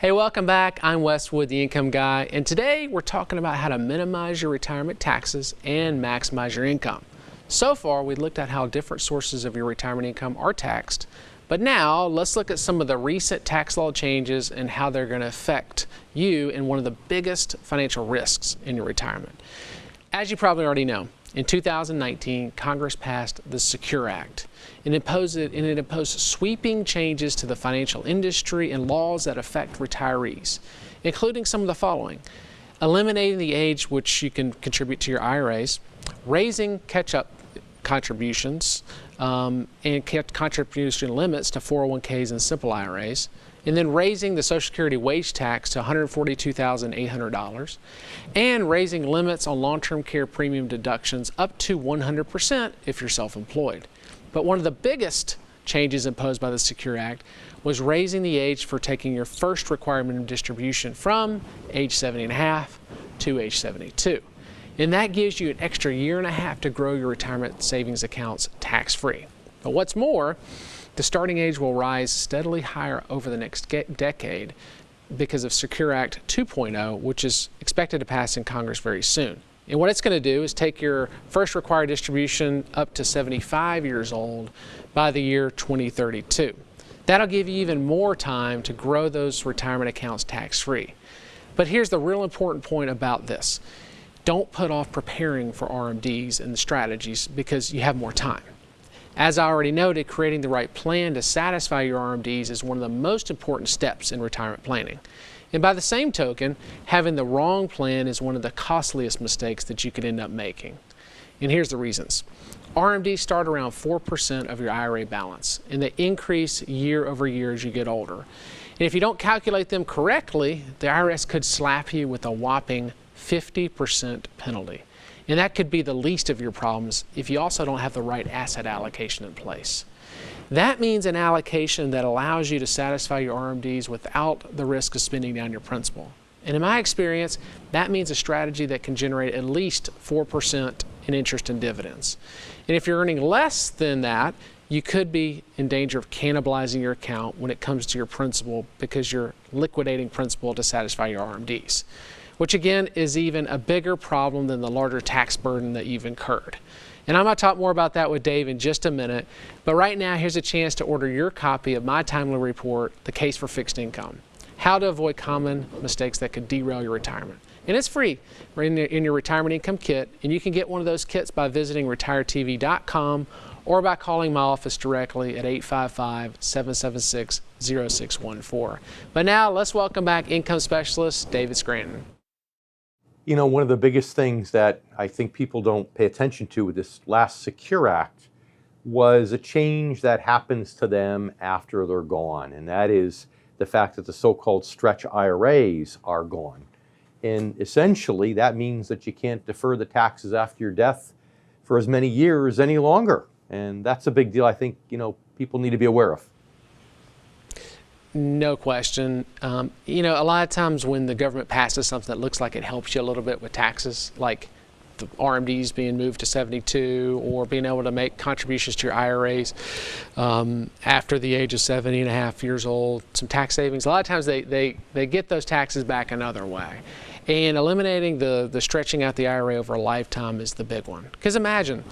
Hey, welcome back. I'm Wes Wood, the Income Guy, and today we're talking about how to minimize your retirement taxes and maximize your income. So far, we looked at how different sources of your retirement income are taxed, but now let's look at some of the recent tax law changes and how they're going to affect you in one of the biggest financial risks in your retirement. As you probably already know, in 2019, Congress passed the Secure Act, and it imposed sweeping changes to the financial industry and laws that affect retirees, including some of the following: eliminating the age which you can contribute to your IRAs, raising catch-up contributions and contribution limits to 401ks and simple IRAs, and then raising the Social Security wage tax to $142,800, and raising limits on long-term care premium deductions up to 100% if you're self-employed. But one of the biggest changes imposed by the Secure Act was raising the age for taking your first required minimum distribution from age 70.5 to age 72. And that gives you an extra 1.5 years to grow your retirement savings accounts tax-free. But what's more, the starting age will rise steadily higher over the next decade because of Secure Act 2.0, which is expected to pass in Congress very soon. And what it's going to do is take your first required distribution up to 75 years old by the year 2032. That'll give you even more time to grow those retirement accounts tax-free. But here's the real important point about this. Don't put off preparing for RMDs and the strategies because you have more time. As I already noted, creating the right plan to satisfy your RMDs is one of the most important steps in retirement planning. And by the same token, having the wrong plan is one of the costliest mistakes that you could end up making. And here's the reasons. RMDs start around 4% of your IRA balance, and they increase year over year as you get older. And if you don't calculate them correctly, the IRS could slap you with a whopping 50% penalty. And that could be the least of your problems if you also don't have the right asset allocation in place. That means an allocation that allows you to satisfy your RMDs without the risk of spending down your principal. And in my experience, that means a strategy that can generate at least 4% in interest and dividends. And if you're earning less than that, you could be in danger of cannibalizing your account when it comes to your principal because you're liquidating principal to satisfy your RMDs, which again is even a bigger problem than the larger tax burden that you've incurred. And I'm going to talk more about that with Dave in just a minute, but right now here's a chance to order your copy of my timely report, The Case for Fixed Income: How to Avoid Common Mistakes That Could Derail Your Retirement. And it's free in your retirement income kit, and you can get one of those kits by visiting retiretv.com or by calling my office directly at 855-776-0614. But now let's welcome back income specialist David Scranton. You know, one of the biggest things that I think people don't pay attention to with this last Secure Act was a change that happens to them after they're gone, and that is the fact that the so-called stretch IRAs are gone. And essentially, that means that you can't defer the taxes after your death for as many years any longer. And that's a big deal I think, people need to be aware of. No question. A lot of times when the government passes something that looks like it helps you a little bit with taxes, like the RMDs being moved to 72 or being able to make contributions to your IRAs after the age of 70.5 years old, some tax savings, a lot of times they get those taxes back another way. And eliminating the stretching out the IRA over a lifetime is the big one. Because imagine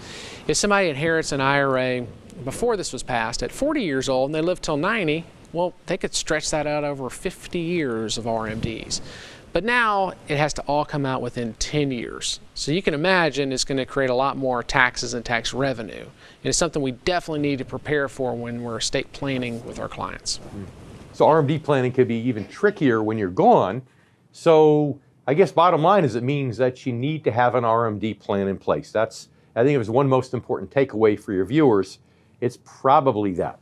if somebody inherits an IRA before this was passed at 40 years old and they live till 90, well, they could stretch that out over 50 years of RMDs. But now it has to all come out within 10 years. So you can imagine it's going to create a lot more taxes and tax revenue. And it's something we definitely need to prepare for when we're estate planning with our clients. So RMD planning could be even trickier when you're gone. So I guess bottom line is it means that you need to have an RMD plan in place. I think it was one most important takeaway for your viewers. It's probably that.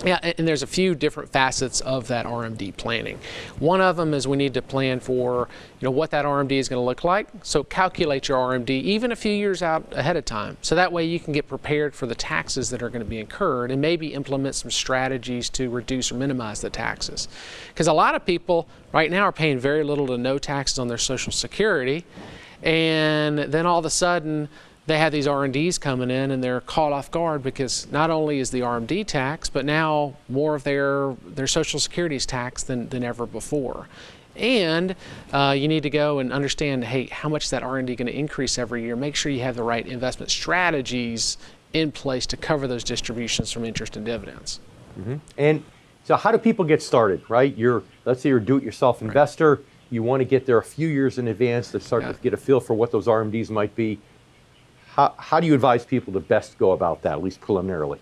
Yeah, and there's a few different facets of that RMD planning. One of them is we need to plan for, what that RMD is going to look like. So calculate your RMD even a few years out ahead of time. So that way you can get prepared for the taxes that are going to be incurred and maybe implement some strategies to reduce or minimize the taxes. Because a lot of people right now are paying very little to no taxes on their Social Security, and then all of a sudden they have these RMDs coming in and they're caught off guard because not only is the RMD tax, but now more of their Social Security is taxed than ever before. And you need to go and understand, hey, how much is that RMD going to increase every year? Make sure you have the right investment strategies in place to cover those distributions from interest and dividends. Mm-hmm. And so how do people get started, right? Let's say you're a do-it-yourself investor. You want to get there a few years in advance to start to get a feel for what those RMDs might be. How do you advise people to best go about that, at least preliminarily?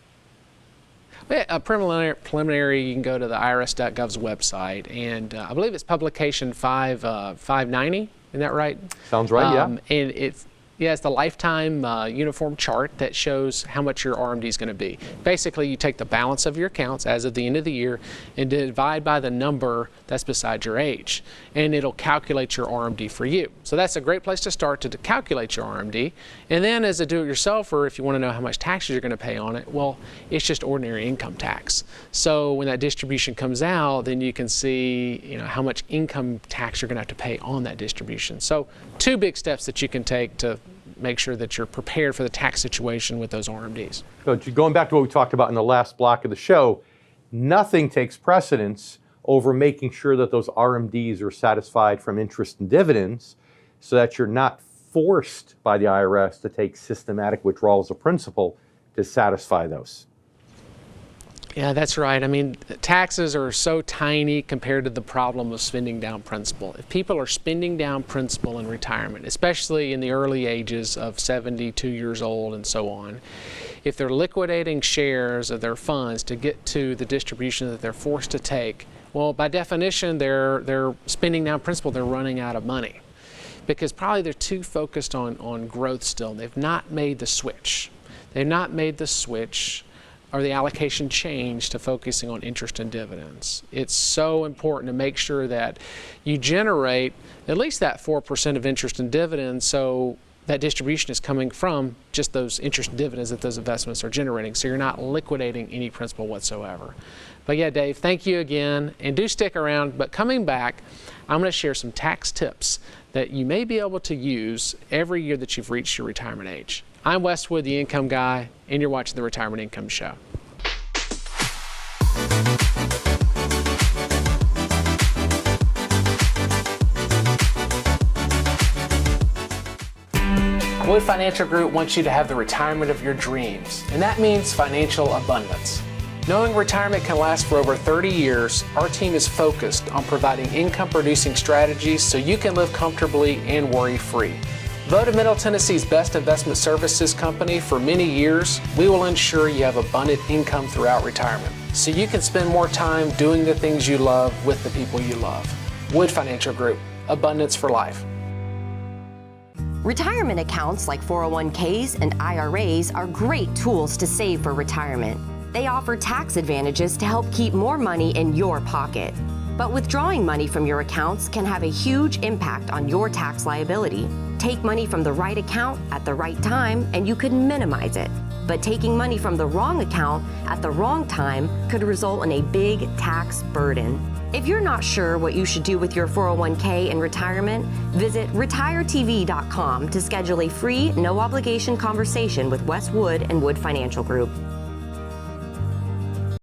Preliminary, you can go to the irs.gov's website, and I believe it's publication 590, isn't that right? Sounds right, yeah. And it's the lifetime uniform chart that shows how much your RMD is going to be. Basically, you take the balance of your accounts as of the end of the year and divide by the number that's beside your age, and it'll calculate your RMD for you. So that's a great place to start to calculate your RMD. And then as a do-it-yourselfer, if you want to know how much taxes you're going to pay on it, well, it's just ordinary income tax. So when that distribution comes out, then you can see how much income tax you're going to have to pay on that distribution. So 2 big steps that you can take to make sure that you're prepared for the tax situation with those RMDs. So going back to what we talked about in the last block of the show, nothing takes precedence over making sure that those RMDs are satisfied from interest and dividends so that you're not forced by the IRS to take systematic withdrawals of principal to satisfy those. Yeah, that's right. I mean, taxes are so tiny compared to the problem of spending down principal. If people are spending down principal in retirement, especially in the early ages of 72 years old and so on, if they're liquidating shares of their funds to get to the distribution that they're forced to take, well, by definition, they're spending down principal. They're running out of money because probably they're too focused on growth still. They've not made the switch. They've not made the switch or the allocation change to focusing on interest and dividends. It's so important to make sure that you generate at least that 4% of interest and dividends, so that distribution is coming from just those interest and dividends that those investments are generating, so you're not liquidating any principal whatsoever. But yeah, Dave, thank you again, and do stick around. But coming back, I'm going to share some tax tips that you may be able to use every year that you've reached your retirement age. I'm Wes Wood, the Income Guy, and you're watching the Retirement Income Show. Wood Financial Group wants you to have the retirement of your dreams, and that means financial abundance. Knowing retirement can last for over 30 years, our team is focused on providing income-producing strategies so you can live comfortably and worry-free. Voted Middle Tennessee's best investment services company for many years, we will ensure you have abundant income throughout retirement, so you can spend more time doing the things you love with the people you love. Wood Financial Group, abundance for life. Retirement accounts like 401ks and IRAs are great tools to save for retirement. They offer tax advantages to help keep more money in your pocket. But withdrawing money from your accounts can have a huge impact on your tax liability. Take money from the right account at the right time and you could minimize it. But taking money from the wrong account at the wrong time could result in a big tax burden. If you're not sure what you should do with your 401k in retirement, visit retiretv.com to schedule a free, no-obligation conversation with Wes Wood and Wood Financial Group.